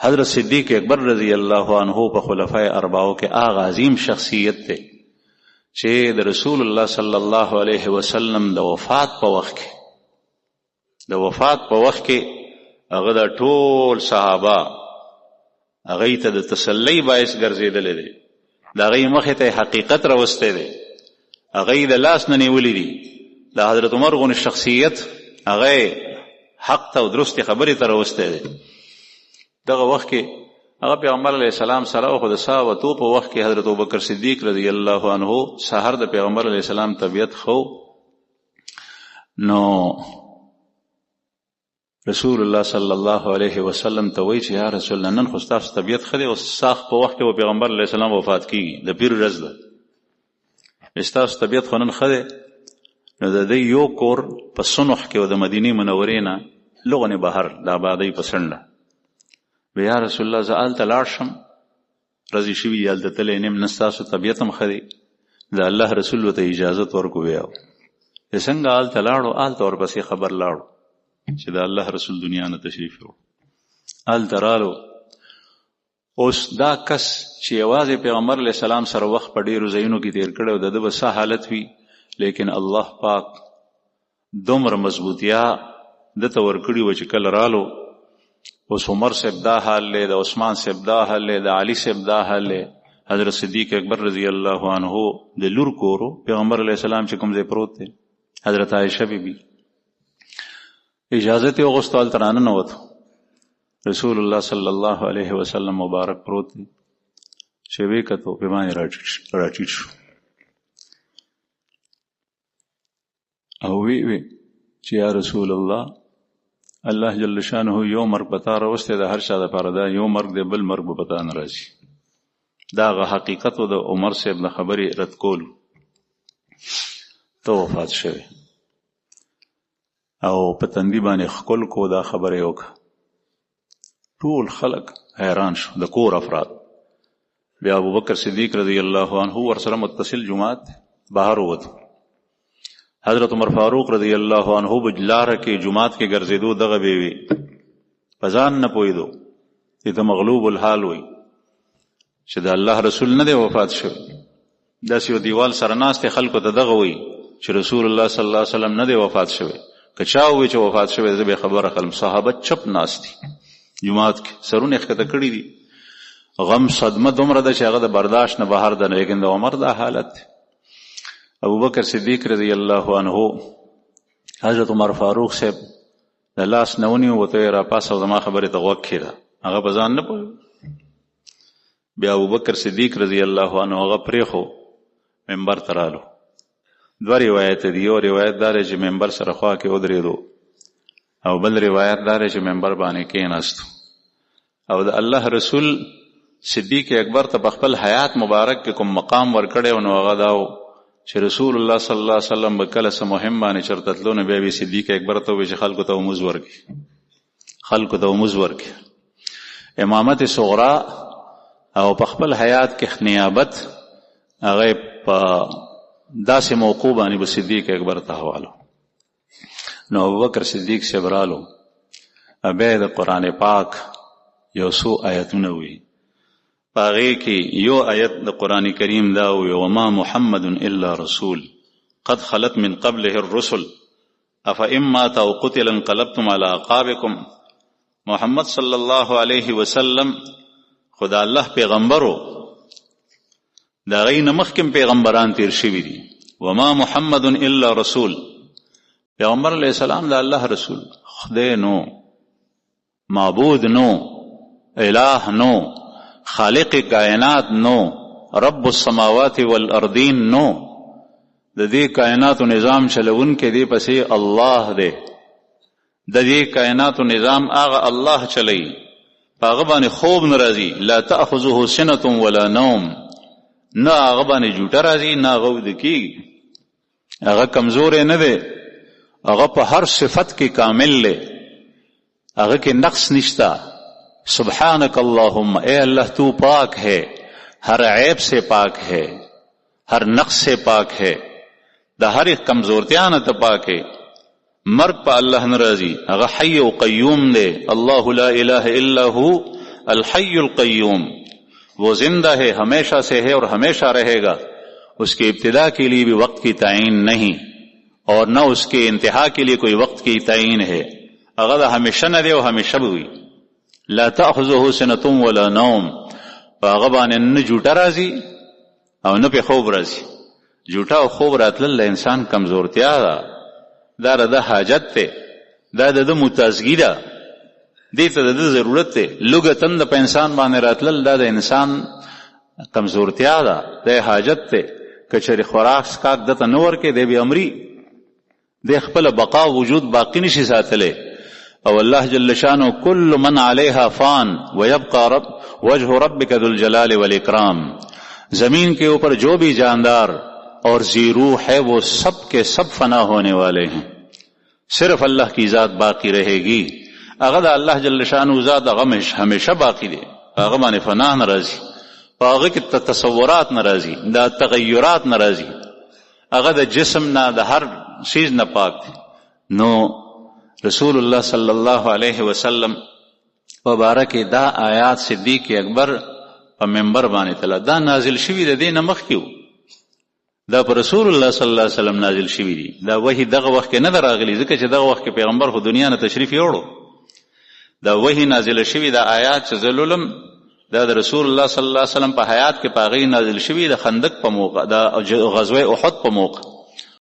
حضرت صدیق اکبر رضی اللہ عنہ په خلفای اربعو کې هغه عظیم شخصیت دی چې د رسول الله صلی الله علیه وسلم د وفات په وخت کې هغه د ټول صحابه هغه ته د تسلی باعث ګرځېدلی دی، د هغې مخې ته حقیقت راوستی دی، هغه د لاس نه نیولی دي. د حضرت عمر غون شخصیت هغه حق ته او درستې خبرې ته راوستی دی. دغه وخت کې هغه پیغمبر علیه السلام سره خو د ساوتو په وخت کې حضرت ابوبکر صدیق رضی الله عنه سحر د پیغمبر علیه السلام طبیعت خو نو رسول الله صلی الله علیه وسلم ته وایي چې یا رسول الله نن خو ستاسو طبیعت ښه دی او ساخ په وخت کې پیغمبر علیه السلام وفات کیږي، د پیر ورځ ده، ستاسو طبیعت خو نن ښه دی. نو د دې یو کور په صنح کې او د مدینې منورې نه لغونې بهر د آبادۍ په څنډه یا رسول الله زه هلته لاړ شم، رضی شوي دي هلته تللی نیم، نه ستاسو طبیعت هم ښه دی. د الله رسول ورته اجازت ورکړو بیا چې څنګه هلته لاړو هلته ورپسې خبر لاړو چې د الله رسول دنیا نه تشریف یوړ. هلته رالو. اوس دا کس چې یوازې پیغمبر علیه السلام سره وخت په ډېرو ځایونو کې تېر کړی او د ده به څه حالت وي، لیکن الله پاک دومره مضبوطیا ده ته ورکړي وه چې کله رالو اوس عمر صاحب دا حال دی، د عثمان صاحب دا حال دی، د علي صاحب دا حال دی. حضرت صدیق اکبر رضی الله عنه د لور کورو پیغمبر علیه السلام چې کوم ځای پروت دی، حضرت عایشه بیبي اجازت یې وغوښتو، هلته راننوتو. رسول الله صلی الله علیه وسلم مبارک پروت دی، چې ویې کتو په باندې راټیټ شو او وی چې یا رسول الله الله جل شانه یو مرګ پتا راوستی د هر چا دپاره دا یو مرګ دی، بل مرګ به پتا نه راځي. دا هغه حقیقت و د عمر صاحب د خبرې رد کولو. ته وفات شوی او په تندي باندې ښکل کو دا خبره یې وکړه. ټول خلک حیران شو، د کور افراد. بیا ابوبکر صدیق رضی الله عنه ورسره متصل جماعت بهر ووتو. حضرت عمر فاروق رضی الله عنه په لاره کې جماعت کې ګرځېدو دغه به وي، په ځان نه پوهېدو چې ته مغلوب الحال وي چې د الله رسول نه دی وفات شوی. داسې یو دیوال سره ناست خلکو ته دغه وي چې رسول الله صلی الله علیه وسلم نه دی وفات شوی. که چا ووایي چې وفات شوی زه به خبره اخلم. صحابه چپ ناست دي جماعت کې، سرونه ښکته کړي دي. غم صدمه دومره ده چې هغه د برداشت نه بهر ده. لیکن د عمر دا حالت دی. ابوبکر صدیق رضی الله عنه حضرت عمر فاروق صاحب د لاس نه ونیو، ورته یې راپاس او زما خبرې ته غوږ کښېږده. هغه په ځان نه پوهېږي. بیا ابوبکر صدیق رضی الله عنه هغه پرېښو، منبر ته رالو. دوه روایت دي. یو روایت دا دی چې منبر سره خوا کې ودرېدو او بل روایت دا دی چې منبر باندې کېناستو او د الله رسول صدیق اکبر ته په خپل حیات مبارک کې کوم مقام ورکړی و، نو هغه دا و چې رسول الله صلی الله علیه وسلم به کله څه مهم باندې چېرته تلو نو بیا به صدیق اکبر ته ووایي چې خلکو ته لمونځ ورکړي. امامت صغرا او په خپل حیات کې نیابت هغه په داسې موقع باندې به صدیق اکبر ته حوالو. نو ابوبکر صدیق صاحب رالو، بیا د قرآن پاک یو څو آیتونه وي. په هغې کې یو آیت د قرآن کریم دا وي وما محمد الا رسول قد خلت من قبله الرسل افئن مات او قتل انقلبتم على اعقابکم. محمد صلی الله علیه وسلم خدا الله پیغمبرو، دا غي نه مخکم پیغمبران تیر شوي دي. وما محمد الا رسول، پیغمبر علیہ السلام دا الله رسول، خدای نو، معبود نو، الہ نو، خالق کائنات نو، رب السماوات والارضین نو. د دې کائناتو نظام چلون کې دی پسې الله دی. د دې کائناتو نظام هغه الله چلی، هغه باندې خوب ناراضي. لا تأخذه سنة ولا نوم، نه هغه باندې جوټه راځي نه هغه ود کېږي. هغه کمزور نه دی، هغه په هر صفت کې کامل دی، هغه کې نقص نشتا. سبحانک اللہم، اے اللہ تو پاک ہے، ہر عیب سے پاک ہے، ہر نقص سے پاک ہے، دا ہر ایک کمزورتیاں نہ پاک ہے. مرگ پا اللہ ناراضی، هغه حی و قیوم دے. اللہ لا الہ الا ہو الحی القیوم، وہ زندہ ہے، ہمیشہ سے ہے اور ہمیشہ رہے گا، اس کے ابتدا کے لیے بھی وقت کی تعین نہیں اور نہ اس کے انتہا کے لیے کوئی وقت کی تعین ہے، اگر ہمیشہ نہ دے اور ہمیشہ بھی ہوئی. لا تأخذه سنة ولا نوم، هغه باندې نه جوټه راځي او نه په خوب راځي. جوټه او خوب راتلل د انسان کمزورتیا ده، دا د حاجت ته، دا د متازګي ده، دې ته د ضرورت ته. لږه تند په انسان باندې راتلل دا د انسان کمزورتیا ده، د حاجت ته. کچری خوراک سکاک دته نه ورکې دی به امري د خپل بقا وجود باقی نشي ساتلی. او الله جل شانه کل من علیها فان ويبقى وجه ربک ذو الجلال والاکرام، زمین کے اوپر جو بھی جاندار اور ذی روح ہے وہ سب کے سب فنا ہونے والے ہیں، صرف اللہ کی ذات باقی رہے گی. اگر اللہ جل شانه ذات ہمیشہ باقی دے، هغه باندې فنا ناراضی، هغه کې تصورات ناراضی، دا تغیرات ناراضی، هغه د جسم نه د هر چیز نه پاک دی. نو رسول الله صلی الله علیه وسلم مبارک دا آیات صدیق اکبر په منبر باندې تلا دا نازل شوی د دینه مخکیو، دا پر رسول الله صلی الله علیه وسلم نازل شوی دی. دا وحی دغه وخت کې نه دراغلی، ځکه چې دغه وخت کې پیغمبر خو دنیا نه تشریف یوړو. دا وحی نازل شوی دا آیات چې زلولم دا د رسول الله صلی الله علیه وسلم په حیات کې پاغي نازل شوی د خندق په موقع، دا غزوه احد په موقع.